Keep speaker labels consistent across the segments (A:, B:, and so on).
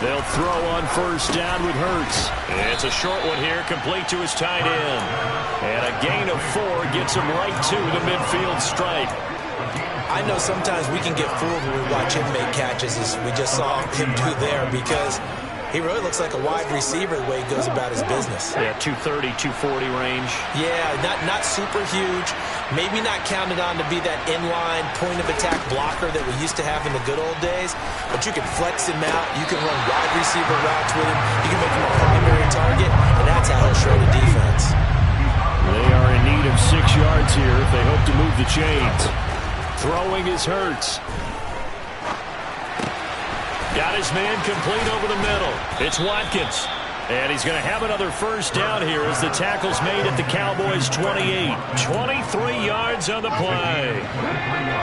A: They'll throw on first down with Hurts.
B: It's a short one here, complete to his tight end. And a gain of 4 gets him right to the midfield stripe.
C: I know sometimes we can get fooled when we watch him make catches, as we just saw him do there, because he really looks like a wide receiver the way he goes about his business.
B: Yeah, 230, 240 range.
C: Yeah, not super huge. Maybe not counted on to be that inline point-of-attack blocker that we used to have in the good old days, but you can flex him out. You can run wide receiver routes with him. You can make him a primary target, and that's how he'll shred a defense.
A: They are in need of 6 yards here if they hope to move the chains. Throwing is Hurts.
B: Got his man complete over the middle. It's Watkins. And he's going to have another first down here as the tackle's made at the Cowboys' 28. 23 yards on the play.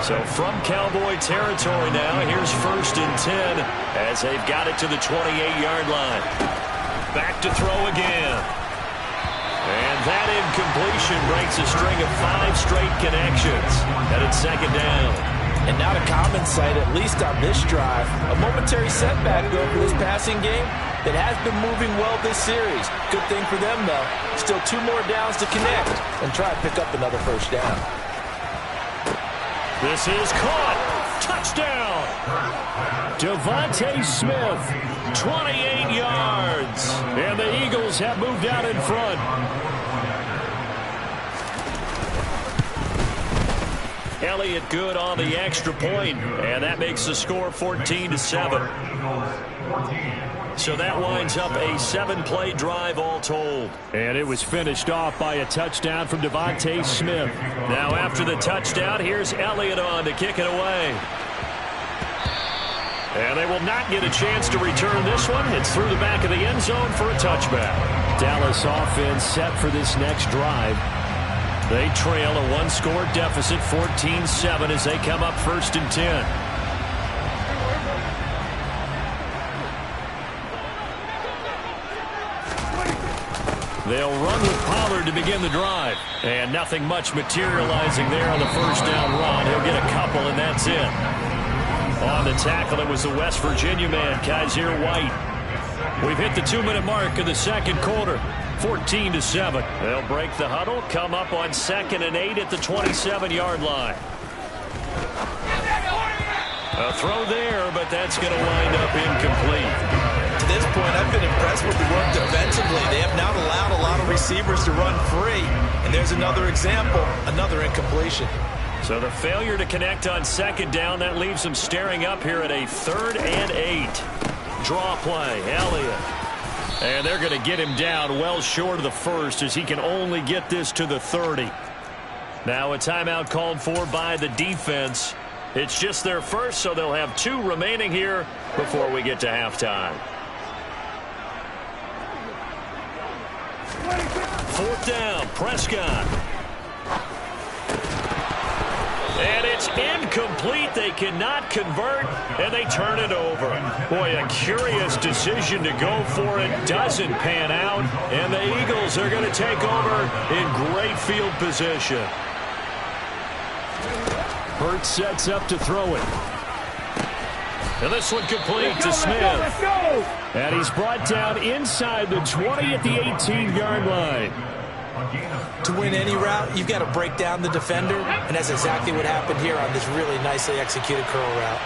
B: So from Cowboy territory now, here's 1st and 10 as they've got it to the 28-yard line. Back to throw again. And that incompletion breaks a string of 5 straight connections. Headed 2nd down.
C: And not a common sight, at least on this drive. A momentary setback, though, for this passing game that has been moving well this series. Good thing for them, though. Still 2 more downs to connect and try to pick up another first down.
B: This is caught. Touchdown.
A: Devontae Smith,
B: 28 yards.
A: and the Eagles have moved out in front.
B: Elliott good on the extra point, and that makes the score 14-7. So that winds up a 7-play drive all told.
A: And it was finished off by a touchdown from Devontae Smith.
B: Now after the touchdown, here's Elliott on to kick it away. And they will not get a chance to return this one. It's through the back of the end zone for a touchback.
A: Dallas offense set for this next drive.
B: They trail a 1-score deficit, 14-7, as they come up 1st and 10. They'll run with Pollard to begin the drive. And nothing much materializing there on the first down run. He'll get a couple, and that's it. On the tackle, it was the West Virginia man, Kaiser White. We've hit the 2-minute mark of the 2nd quarter. 14-7. They'll break the huddle, come up on 2nd and 8 at the 27-yard line. A throw there, but that's going to wind up incomplete.
C: To this point, I've been impressed with the work defensively. They have not allowed a lot of receivers to run free. And there's another example, another incompletion.
B: So the failure to connect on 2nd down, that leaves them staring up here at a 3rd and 8. Draw play, Elliott. And they're going to get him down well short of the 1st as he can only get this to the 30. Now a timeout called for by the defense. It's just their first, so they'll have 2 remaining here before we get to halftime. 4th down, Prescott. And it's incomplete. They cannot convert, and they turn it over. Boy, a curious decision to go for it. Doesn't pan out, and the Eagles are going to take over in great field position.
A: Hurts sets up to throw it.
B: And this one complete to Smith.
A: Let's go. And he's brought down inside the 20 at the 18-yard line.
C: To win any route, you've got to break down the defender, and that's exactly what happened here on this really nicely executed curl route.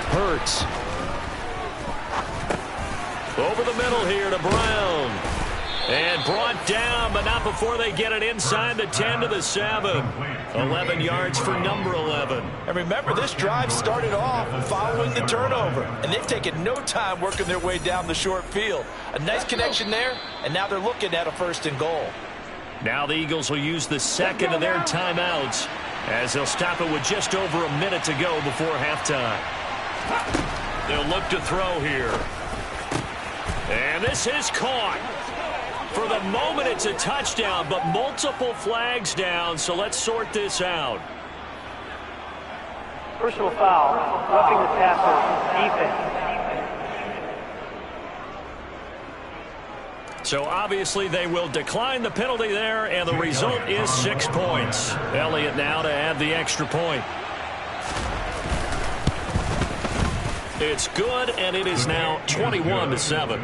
A: Hurts.
B: Over the middle here to Brown. And brought down, but not before they get it inside the 10 to the 7. 11 yards for number 11.
C: And remember, this drive started off following the turnover, and they've taken no time working their way down the short field. A nice connection there, and now they're looking at a 1st and goal.
B: Now the Eagles will use the 2nd of their timeouts as they'll stop it with just over a minute to go before halftime. They'll look to throw here. And this is caught. For the moment, it's a touchdown, but multiple flags down, so let's sort this out.
D: Personal foul, roughing the passer, defense.
B: So obviously they will decline the penalty there, and the result is 6 points. Elliott now to add the extra point. It's good, and it is now 21-7.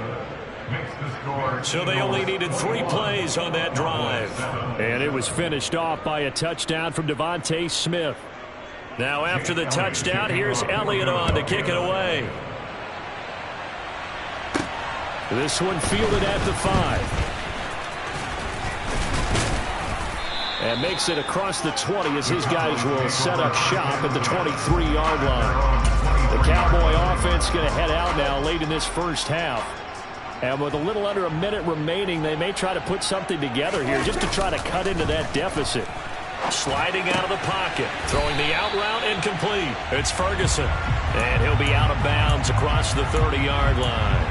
B: So they only needed 3 plays on that drive.
A: And it was finished off by a touchdown from Devontae Smith.
B: Now after the touchdown, here's Elliott on to kick it away.
A: This one fielded at the 5. And makes it across the 20 as his guys will set up shop at the 23-yard line. The Cowboy offense going to head out now late in this first half. And with a little under a minute remaining, they may try to put something together here just to try to cut into that deficit.
B: Sliding out of the pocket, throwing the out route incomplete. It's Ferguson, and he'll be out of bounds across the 30-yard line.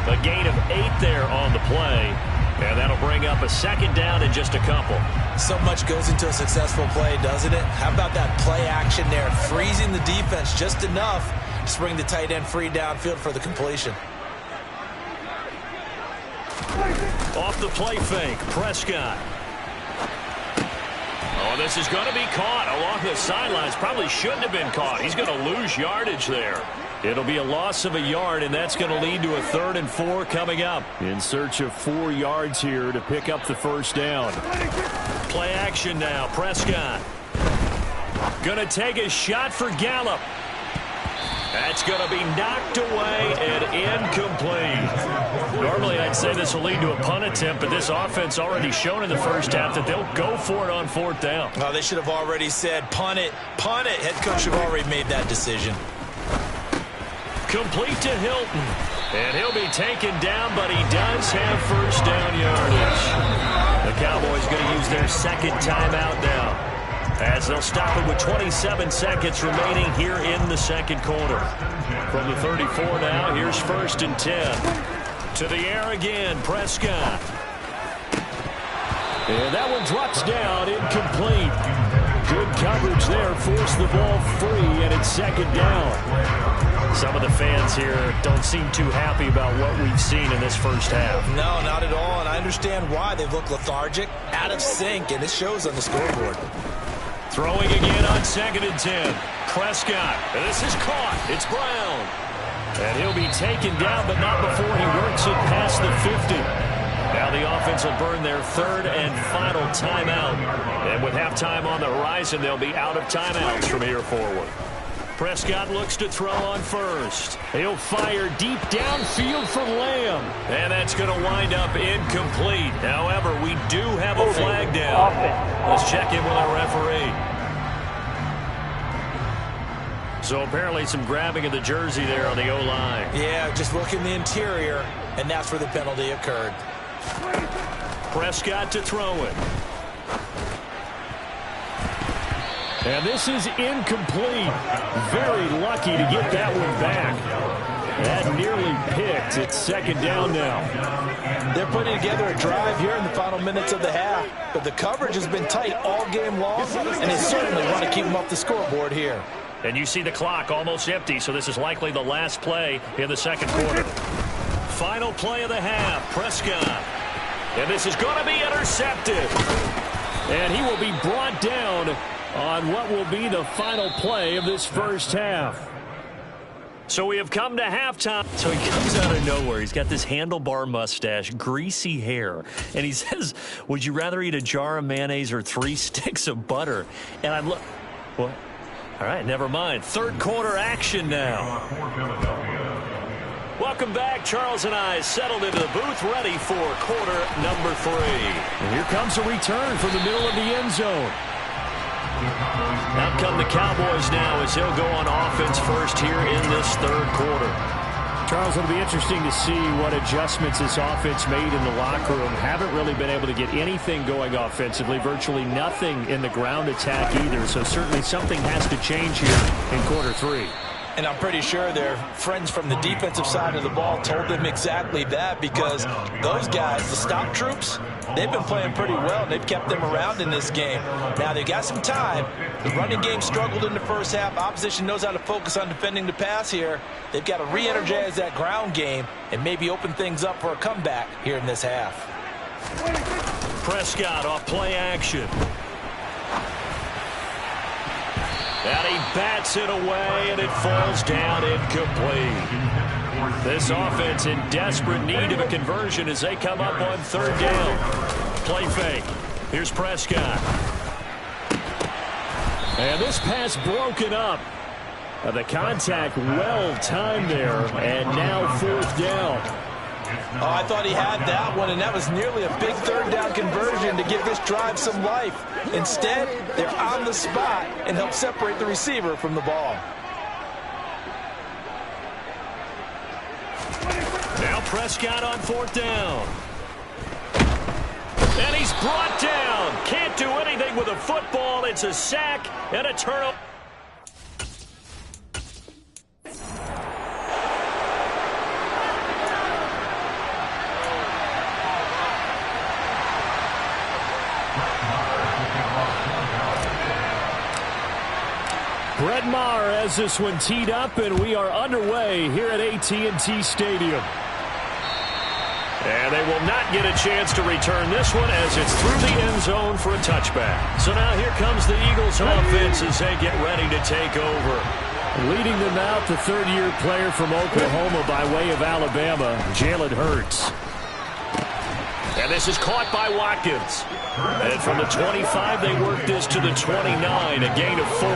B: A gain of 8 there on the play, and that'll bring up a second down in just a couple.
C: So much goes into a successful play, doesn't it? How about that play action there, freezing the defense just enough to bring the tight end free downfield for the completion.
B: Off the play fake, Prescott. Oh, this is going to be caught along the sidelines. Probably shouldn't have been caught. He's going to lose yardage there. It'll be a loss of a yard, and that's going to lead to a 3rd and 4 coming up.
A: In search of 4 yards here to pick up the first down.
B: Play action now, Prescott. Going to take a shot for Gallup. That's going to be knocked away and incomplete. Normally, I'd say this will lead to a punt attempt, but this offense already shown in the first half that they'll go for it on 4th down.
C: Oh, they should have already said, punt it, punt it. Head coach should have already made that decision.
B: Complete to Hilton. And he'll be taken down, but he does have first down yardage. The Cowboys going to use their second timeout now, as they'll stop it with 27 seconds remaining here in the second quarter. From the 34 now, here's 1st and 10. To the air again, Prescott.
A: And that one drops down, incomplete. Good coverage there, forced the ball free, and it's second down.
B: Some of the fans here don't seem too happy about what we've seen in this first half.
C: No, not at all, and I understand why. They've looked lethargic, out of sync, and it shows on the scoreboard.
B: Throwing again on 2nd and 10. Prescott. And this is caught. It's Brown. And he'll be taken down, but not before he works it past the 50. Now the offense will burn their 3rd and final timeout. And with halftime on the horizon, they'll be out of timeouts from here forward. Prescott looks to throw on 1st.
A: He'll fire deep downfield for Lamb.
B: And that's going to wind up incomplete. However, we do have a flag down. Let's check in with our referee. So apparently some grabbing of the jersey there on the O-line.
C: Yeah, just working the interior, and that's where the penalty occurred.
B: Prescott to throw it.
A: And this is incomplete. Very lucky to get that one back. That nearly picked. It's second down now.
C: They're putting together a drive here in the final minutes of the half, but the coverage has been tight all game long, and they certainly want to keep them off the scoreboard here.
B: And you see the clock almost empty, so this is likely the last play in the second quarter. Final play of the half, Prescott. And this is going to be intercepted.
A: And he will be brought down on what will be the final play of this first half.
B: So we have come to halftime. So he comes out of nowhere. He's got this handlebar mustache, greasy hair. And he says, would you rather eat a jar of mayonnaise or 3 sticks of butter? And I look, what? All right, never mind. Third quarter action now. Welcome back. Charles and I settled into the booth, ready for quarter number 3.
A: And here comes a return from the middle of the end zone.
B: Out come the Cowboys now as he'll go on offense first here in this third quarter.
A: Charles, it'll be interesting to see what adjustments this offense made in the locker room. Haven't really been able to get anything going offensively, virtually nothing in the ground attack either. So certainly something has to change here in quarter 3.
C: And I'm pretty sure their friends from the defensive side of the ball told them exactly that, because those guys, the stop troops, they've been playing pretty well, and they've kept them around in this game. Now, they've got some time. The running game struggled in the first half. Opposition knows how to focus on defending the pass here. They've got to re-energize that ground game and maybe open things up for a comeback here in this half.
B: Prescott off play action. And he bats it away, and it falls down incomplete. This offense in desperate need of a conversion as they come up on third down. Play fake. Here's Prescott. And this pass broken up. The contact well timed there, and now fourth down.
C: Oh, I thought he had that one, and that was nearly a big third down conversion to give this drive some life. Instead, they're on the spot and help separate the receiver from the ball.
B: Now Prescott on fourth down. And he's brought down. Can't do anything with a football. It's a sack and a turnover.
A: Brett Maher has this one teed up, and we are underway here at AT&T Stadium.
B: And they will not get a chance to return this one as it's through the end zone for a touchback. So now here comes the Eagles offense as they get ready to take over.
A: Leading them out, the third-year player from Oklahoma by way of Alabama, Jalen Hurts.
B: And this is caught by Watkins. And from the 25, they work this to the 29, a gain of 4.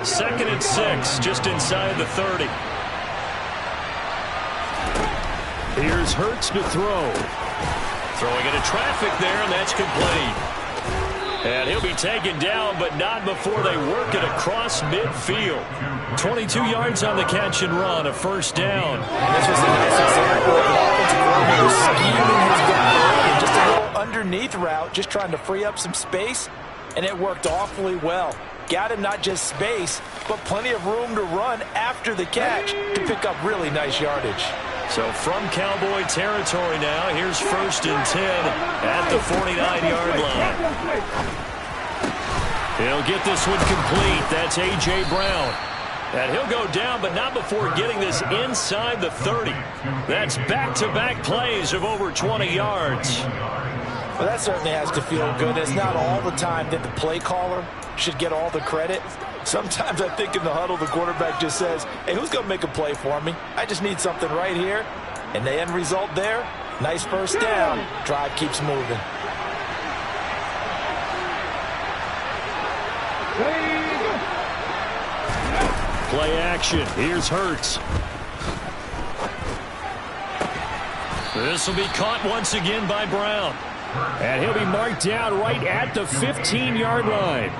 B: Second and 6, just inside the 30.
A: Here's Hurts to throw.
B: Throwing into traffic there, and that's complete. And he'll be taken down, but not before they work it across midfield.
A: 22 yards on the catch and run, a first down.
C: And this was a nice example of an offensive coordinator scheming his guy. Just a little underneath route, just trying to free up some space, and it worked awfully well. Got him not just space, but plenty of room to run after the catch to pick up really nice yardage.
B: So from Cowboy territory now, here's first and 10 at the 49-yard line. He'll get this one complete. That's A.J. Brown. And he'll go down, but not before getting this inside the 30. That's back-to-back plays of over 20 yards.
C: Well, that certainly has to feel good. It's not all the time that the play caller should get all the credit. Sometimes I think in the huddle, the quarterback just says, hey, who's going to make a play for me? I just need something right here. And the end result there, nice first down. Drive keeps moving.
A: Play action. Here's Hurts.
B: This will be caught once again by Brown.
A: And he'll be marked down right at the 15-yard line.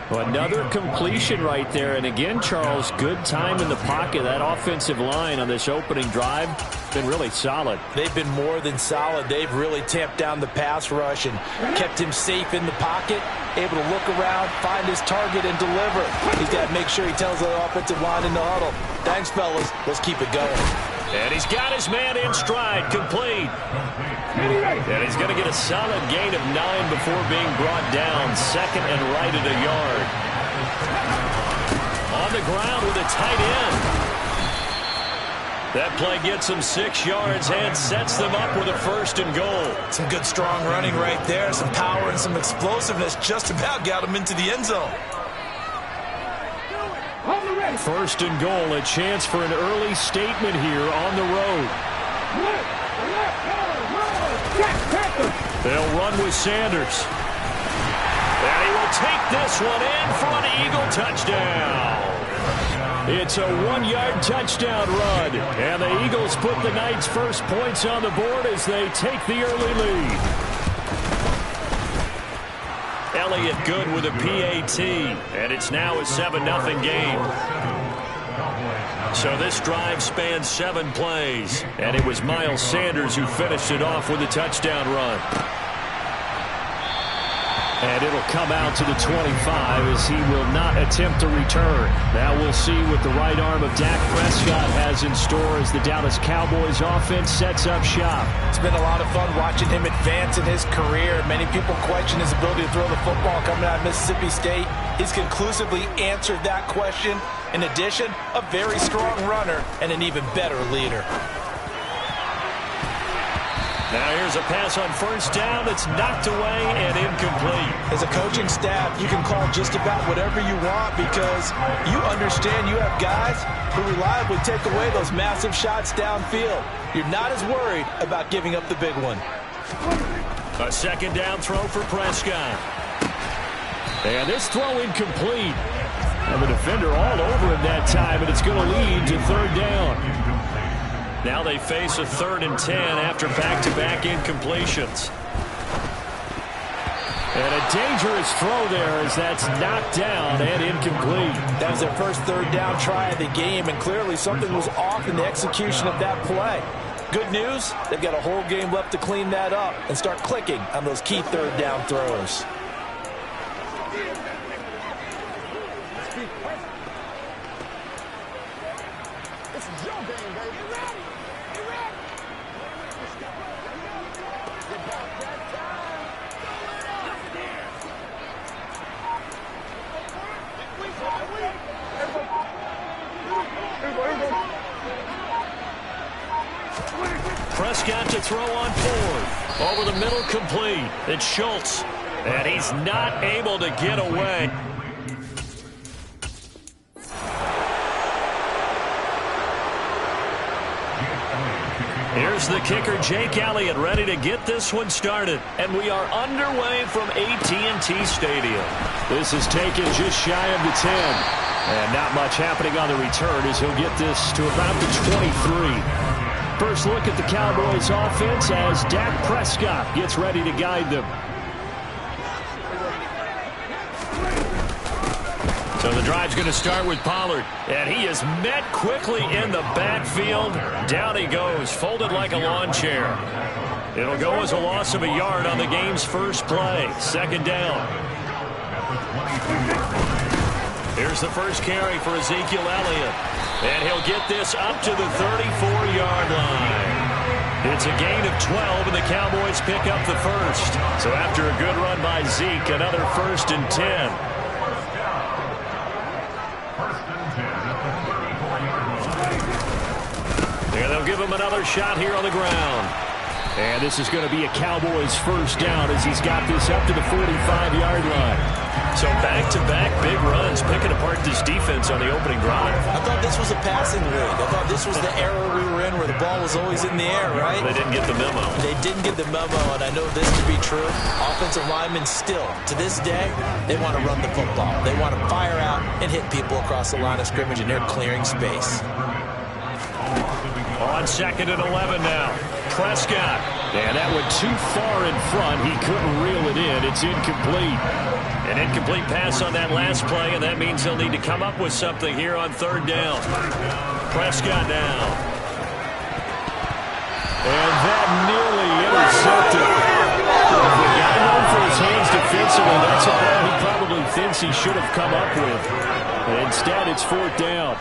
A: Another completion right there. And again, Charles, good time in the pocket. That offensive line on this opening drive been really solid.
C: They've been more than solid. They've really tamped down the pass rush and kept him safe in the pocket, able to look around, find his target, and deliver. He's got to make sure he tells the offensive line in the huddle, thanks, fellas. Let's keep it going.
B: And he's got his man in stride, complete. And he's going to get a solid gain of 9 before being brought down. Second and right at a yard. On the ground with a tight end. That play gets them 6 yards and sets them up with a first and goal.
C: Some good strong running right there. Some power and some explosiveness just about got him into the end zone.
A: First and goal, a chance for an early statement here on the road.
B: They'll run with Sanders. And he will take this one in for an Eagle touchdown.
A: It's a 1-yard touchdown run. And the Eagles put the Knights' first points on the board as they take the early lead.
B: Elliott good with a PAT, and it's now a 7-0 game. So this drive spans 7 plays, and it was Miles Sanders who finished it off with a touchdown run.
A: And it'll come out to the 25 as he will not attempt to return. Now we'll see what the right arm of Dak Prescott has in store as the Dallas Cowboys offense sets up shop.
C: It's been a lot of fun watching him advance in his career. Many people question his ability to throw the football coming out of Mississippi State. He's conclusively answered that question. In addition, a very strong runner and an even better leader.
B: Now here's a pass on first down. It's knocked away and incomplete.
C: As a coaching staff, you can call just about whatever you want because you understand you have guys who reliably take away those massive shots downfield. You're not as worried about giving up the big one.
B: A second down throw for Prescott.
A: And this throw incomplete. And the defender all over him that time, and it's going to lead to third down.
B: Now they face a 3rd and 10 after back-to-back incompletions.
A: And a dangerous throw there as that's knocked down and incomplete.
C: That was their first third down try of the game, and clearly something was off in the execution of that play. Good news, they've got a whole game left to clean that up and start clicking on those key third down throws.
B: Prescott to throw on 4th. Over the middle, complete. It's Schultz. And he's not able to get away. Here's the kicker, Jake Elliott, ready to get this one started. And we are underway from AT&T Stadium.
A: This is taken just shy of the 10. And not much happening on the return as he'll get this to about the 23. First look at the Cowboys offense as Dak Prescott gets ready to guide them.
B: So the drive's going to start with Pollard. And he is met quickly in the backfield. Down he goes, folded like a lawn chair. It'll go as a loss of a yard on the game's first play. Second down. Here's the first carry for Ezekiel Elliott. And he'll get this up to the 34-yard line. It's a gain of 12, and the Cowboys pick up the first. So after a good run by Zeke, another 1st and 10. And they'll give him another shot here on the ground.
A: And this is going to be a Cowboys first down as he's got this up to the 45-yard line.
B: So back-to-back big runs, picking apart this defense on the opening drive.
C: I thought this was a passing league. I thought this was the era we were in where the ball was always in the air, right?
B: They didn't get the memo.
C: They didn't get the memo, and I know this to be true. Offensive linemen still, to this day, they want to run the football. They want to fire out and hit people across the line of scrimmage, and they're clearing space.
B: On 2nd and 11 now. Prescott.
A: And that went too far in front. He couldn't reel it in. It's incomplete.
B: An incomplete pass on that last play, and that means they'll need to come up with something here on 3rd down. Prescott now.
A: And that nearly intercepted. The guy known for his hands defensively, that's a ball he probably thinks he should have come up with. But instead, it's 4th down.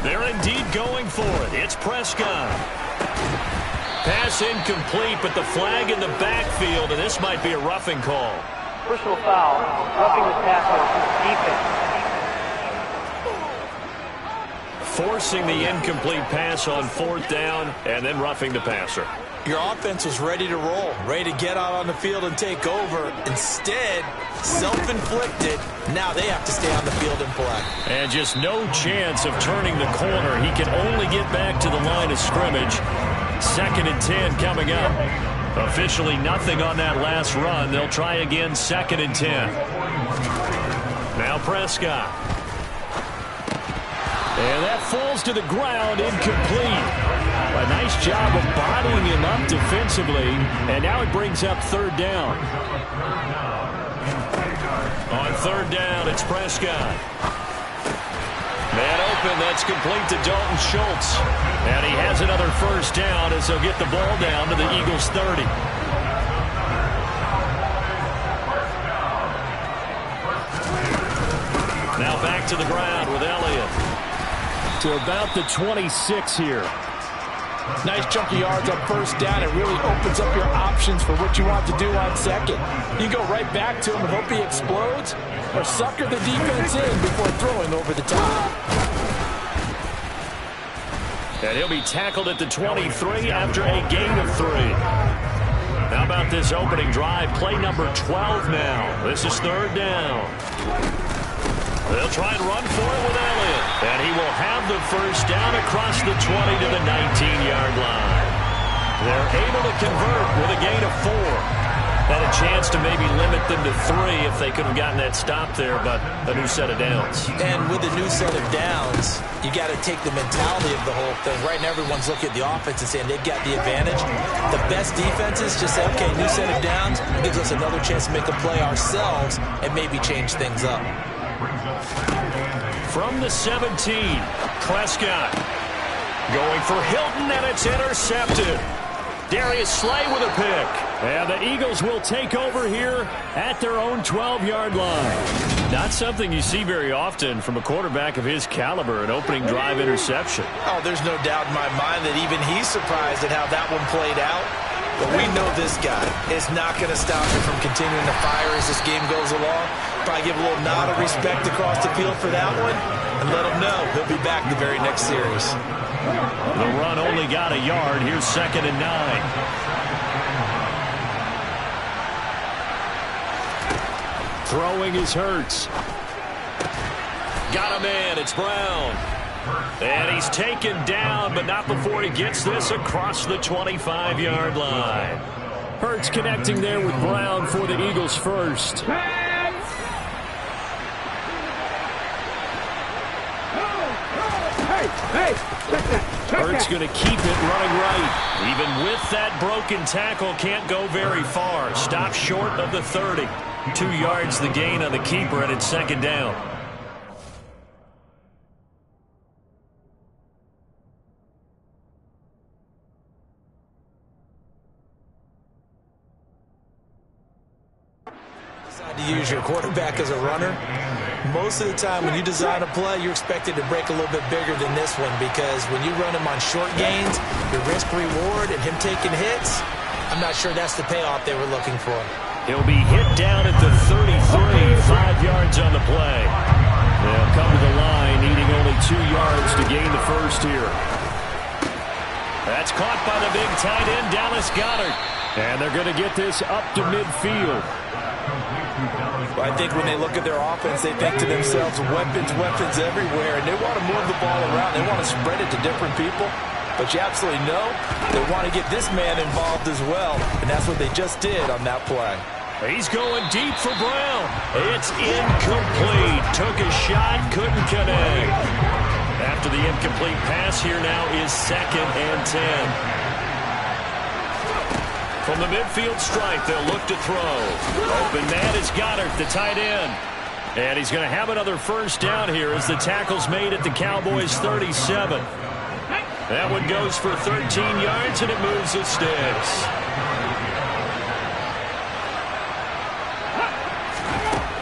B: They're indeed going for it. It's Prescott. Pass incomplete, but the flag in the backfield, and this might be a roughing call.
D: Personal foul, roughing the tackle, defense.
B: Forcing the incomplete pass on 4th down, and then roughing the passer.
C: Your offense was ready to roll, ready to get out on the field and take over. Instead, self-inflicted. Now they have to stay on the field and play.
B: And just no chance of turning the corner. He can only get back to the line of scrimmage. 2nd and 10 coming up. Officially nothing on that last run. They'll try again, 2nd and 10. Now Prescott.
A: And that falls to the ground, incomplete. A nice job of bodying him up defensively. And now it brings up 3rd down.
B: On 3rd down, it's Prescott. Man open, that's complete to Dalton Schultz. And he has another 1st down as he'll get the ball down to the Eagles' 30. Now back to the ground with Elliott.
A: To about the 26 here.
C: Nice chunky yards on 1st down. It really opens up your options for what you want to do on 2nd. You go right back to him and hope he explodes, or sucker the defense in before throwing over the top.
B: And he'll be tackled at the 23 after a gain of 3. How about this opening drive? Play number 12 now. This is 3rd down. They'll try and run for it with Elliott. And he will have the first down across the 20 to the 19-yard line. They're able to convert with a gain of 4. Had a chance to maybe limit them to 3 if they could have gotten that stop there, but a new set of downs.
C: And with a new set of downs, you got to take the mentality of the whole thing. Right now, everyone's looking at the offense and saying they've got the advantage. The best defenses just say, okay, new set of downs gives us another chance to make a play ourselves and maybe change things up.
B: From the 17, Prescott going for Hilton, and it's intercepted. Darius Slay with a pick.
A: And the Eagles will take over here at their own 12-yard line.
B: Not something you see very often from a quarterback of his caliber, an opening drive interception.
C: Oh, there's no doubt in my mind that even he's surprised at how that one played out. But we know this guy is not going to stop him from continuing to fire as this game goes along. Probably give a little nod of respect across the field for that one and let him know he'll be back the very next series.
B: The run only got a yard. Here's 2nd and 9.
A: Throwing is Hurts.
B: Got a man. It's Brown. And he's taken down, but not before he gets this across the 25-yard line.
A: Hurts connecting there with Brown for the Eagles first.
B: Hurts going to keep it running right. Even with that broken tackle, can't go very far. Stop short of the 30. 2 yards the gain on the keeper, and it's 2nd down.
C: Decide to use your quarterback as a runner. Most of the time when you design a play, you're expected to break a little bit bigger than this one, because when you run him on short gains, your risk-reward and him taking hits, I'm not sure that's the payoff they were looking for.
B: He'll be hit down at the 33, 5 yards on the play. They'll come to the line, needing only 2 yards to gain the first here. That's caught by the big tight end, Dallas Goedert.
A: And they're going to get this up to midfield.
C: I think when they look at their offense, they think to themselves, weapons everywhere, and they want to move the ball around. They want to spread it to different people. But you absolutely know they want to get this man involved as well, and that's what they just did on that play.
B: He's going deep for Brown. It's incomplete. Took a shot, couldn't connect. After the incomplete pass, here now is 2nd and 10. From the midfield stripe, they'll look to throw. Open man is Goddard, the tight end. And he's going to have another first down here as the tackle's made at the Cowboys' 37. That one goes for 13 yards, and it moves the sticks.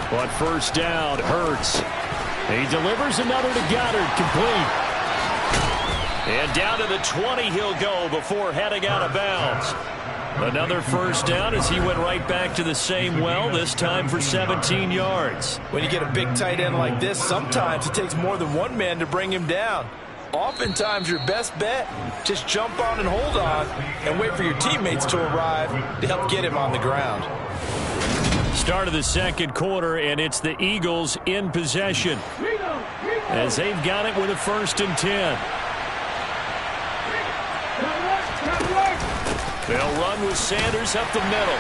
A: But first down, Hurts. He delivers another to Goddard, complete.
B: And down to the 20 he'll go before heading out of bounds. Another first down as he went right back to the same well, this time for 17 yards.
C: When you get a big tight end like this, sometimes it takes more than one man to bring him down. Oftentimes, your best bet, just jump on and hold on and wait for your teammates to arrive to help get him on the ground.
B: Start of the 2nd quarter, and it's the Eagles in possession as they've got it with a 1st and 10. They'll run with Sanders up the middle,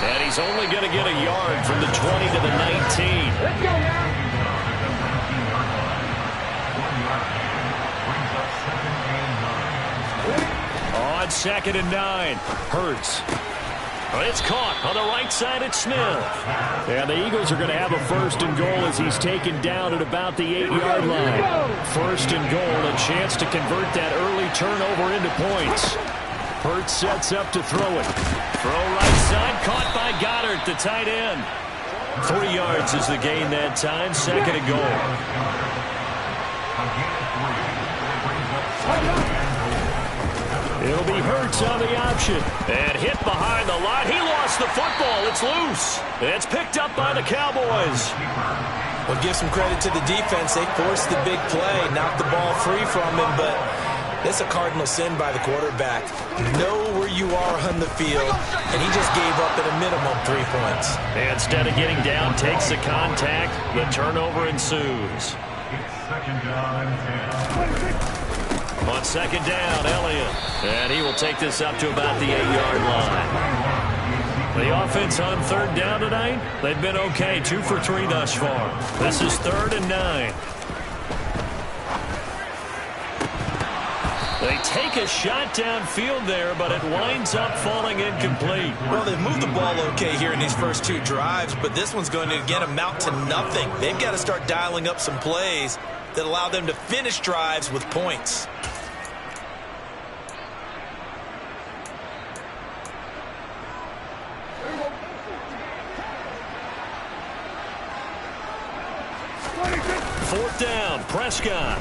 B: and he's only going to get a yard from the 20 to the 19.
D: Let's go now.
B: On 2nd and 9, Hurts. It's caught on the right side at Smith.
A: And the Eagles are going to have a 1st and goal as he's taken down at about the 8-yard line. 1st and goal, a chance to convert that early turnover into points. Hurts sets up to throw it.
B: Throw right side, caught by Goddard, the tight end. 3 yards is the gain that time, 2nd and goal.
A: It'll be Hurts on the option.
B: And hit behind the line. He lost the football. It's loose. It's picked up by the Cowboys.
C: Well, give some credit to the defense. They forced the big play, knocked the ball free from him, but This is a cardinal sin by the quarterback. Know where you are on the field, and he just gave up at a minimum 3 points.
B: And instead of getting down, takes the contact. The turnover ensues. On second down, Elliott. And he will take this up to about the 8-yard line. The offense on third down tonight, they've been okay. 2 for 3 thus far. This is 3rd and 9. They take a shot downfield there, but it winds up falling incomplete.
C: Well, they've moved the ball okay here in these first 2 drives, but this one's going to, again, amount to nothing. They've got to start dialing up some plays that allow them to finish drives with points.
B: Fourth down, Prescott.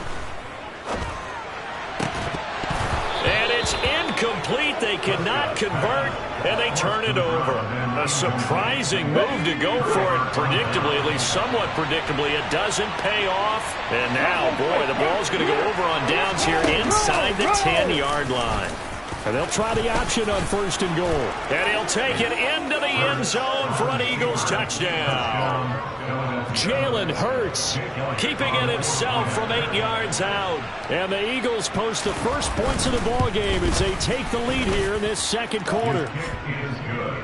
B: And it's incomplete. They cannot convert, and they turn it over. A surprising move to go for it predictably, at least somewhat predictably. It doesn't pay off. And now, boy, the ball's going to go over on downs here inside the 10-yard line.
A: And they'll try the option on 1st and goal.
B: And he'll take it into the end zone for an Eagles touchdown.
A: Jalen Hurts
B: Keeping it himself from 8 yards out.
A: and the Eagles post the first points of the ball game as they take the lead here in this second quarter.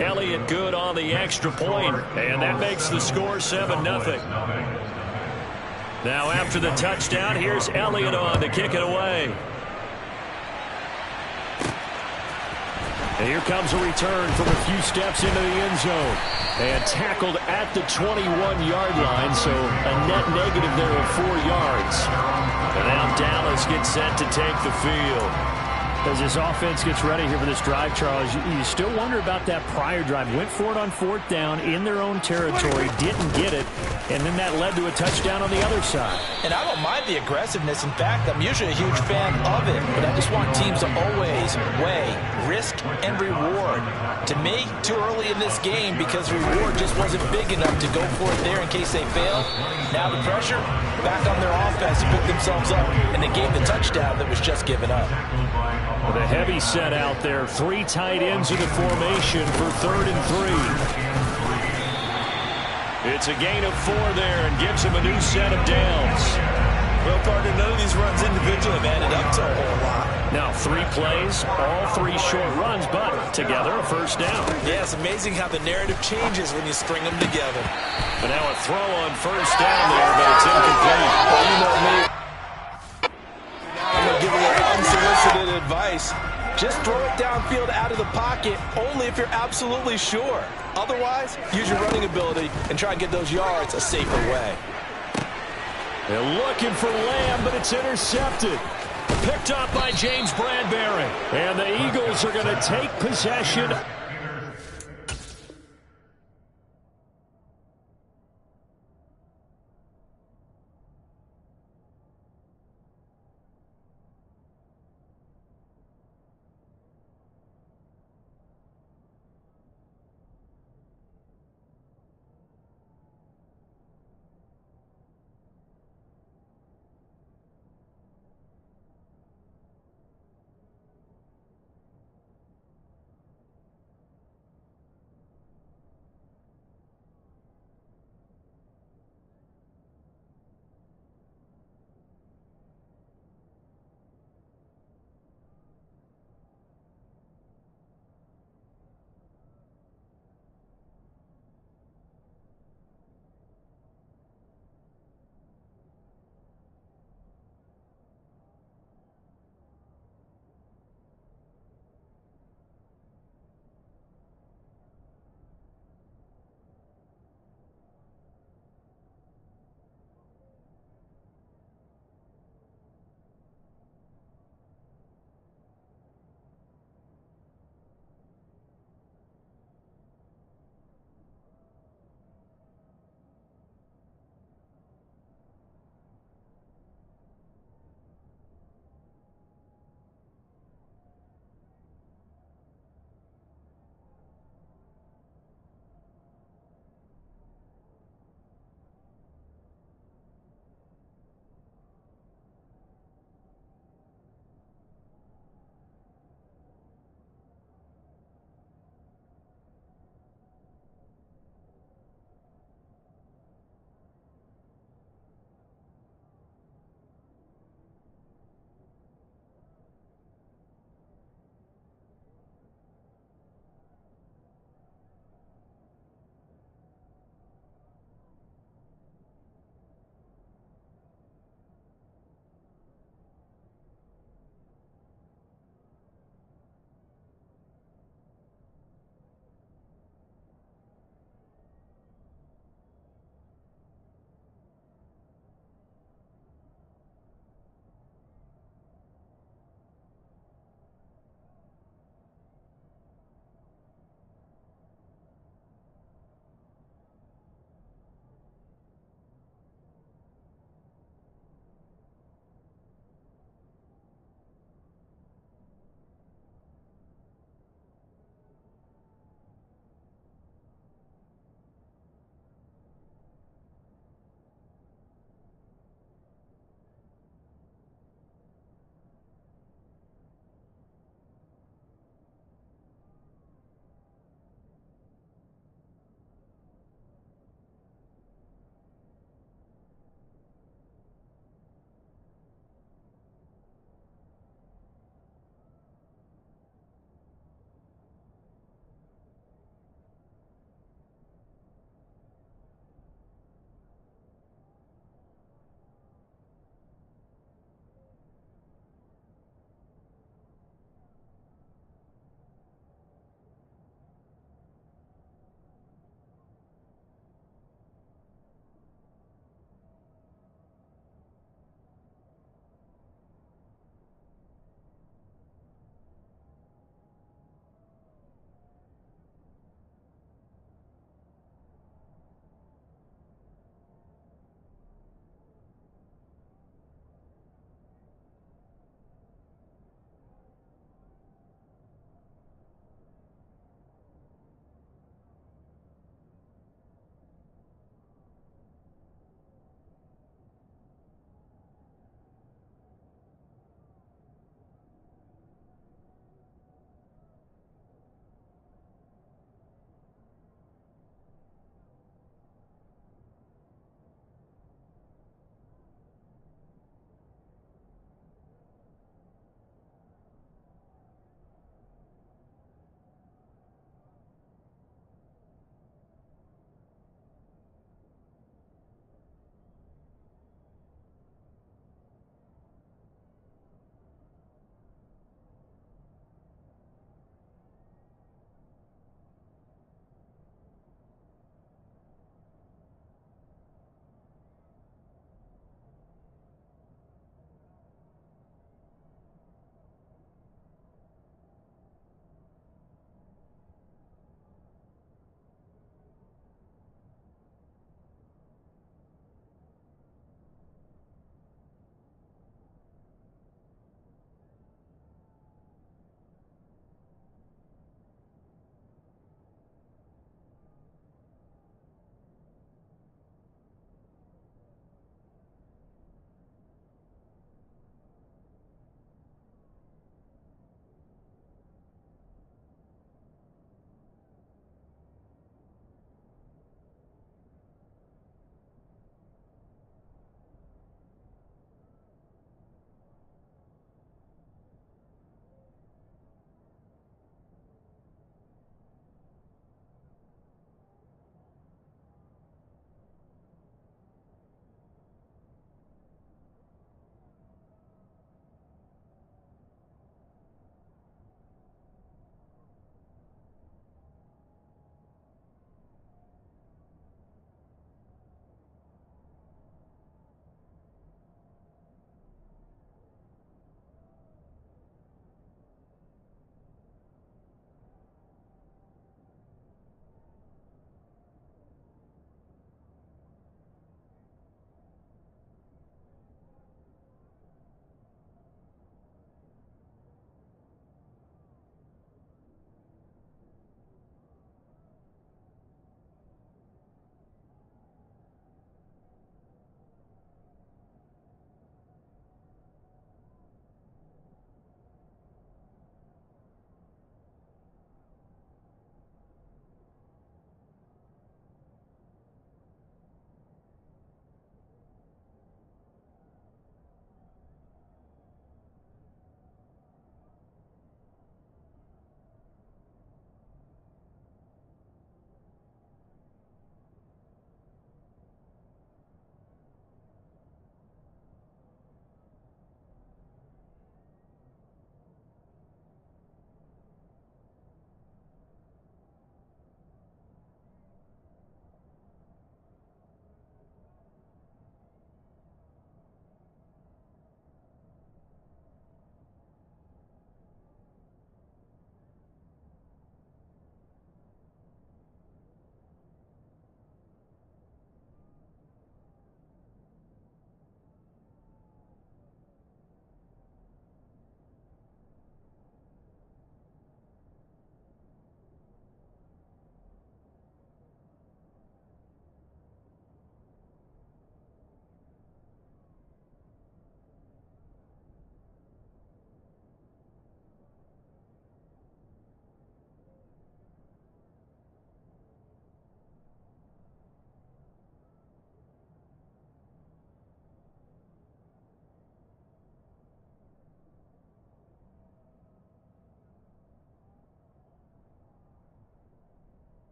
B: Elliott good on the extra point, and that makes the score 7-0. Now after the touchdown, here's Elliott on to kick it away.
A: And here comes a return from a few steps into the end zone. And tackled at the 21-yard line, so a net negative there of 4 yards.
B: And now Dallas gets set to take the field.
A: As this offense gets ready here for this drive, Charles, you still wonder about that prior drive. Went for it on 4th down in their own territory, didn't get it, and then that led to a touchdown on the other side.
C: And I don't mind the aggressiveness. In fact, I'm usually a huge fan of it, but I just want teams to always weigh risk and reward. To me, too early in this game because reward just wasn't big enough to go for it there in case they fail. Now the pressure back on their offense to pick themselves up, and they gave the touchdown that was just given up.
A: With a heavy set out there, 3 tight ends in the formation for 3rd and 3.
B: It's a gain of 4 there and gives him a new set of downs.
C: Well, partner, none of these runs individually have added up to a whole lot.
B: Now 3 plays, all 3 short runs, but together a first down.
C: Yeah, it's amazing how the narrative changes when you string them together.
B: But now a throw on first down there, but it's incomplete.
C: Well, you know me. I'm going to give a little unsolicited advice. Just throw it downfield out of the pocket only if you're absolutely sure. Otherwise, use your running ability and try and get those yards a safer way.
A: They're looking for Lamb, but it's intercepted.
B: Picked up by James Bradbury.
A: And the Eagles are going to take possession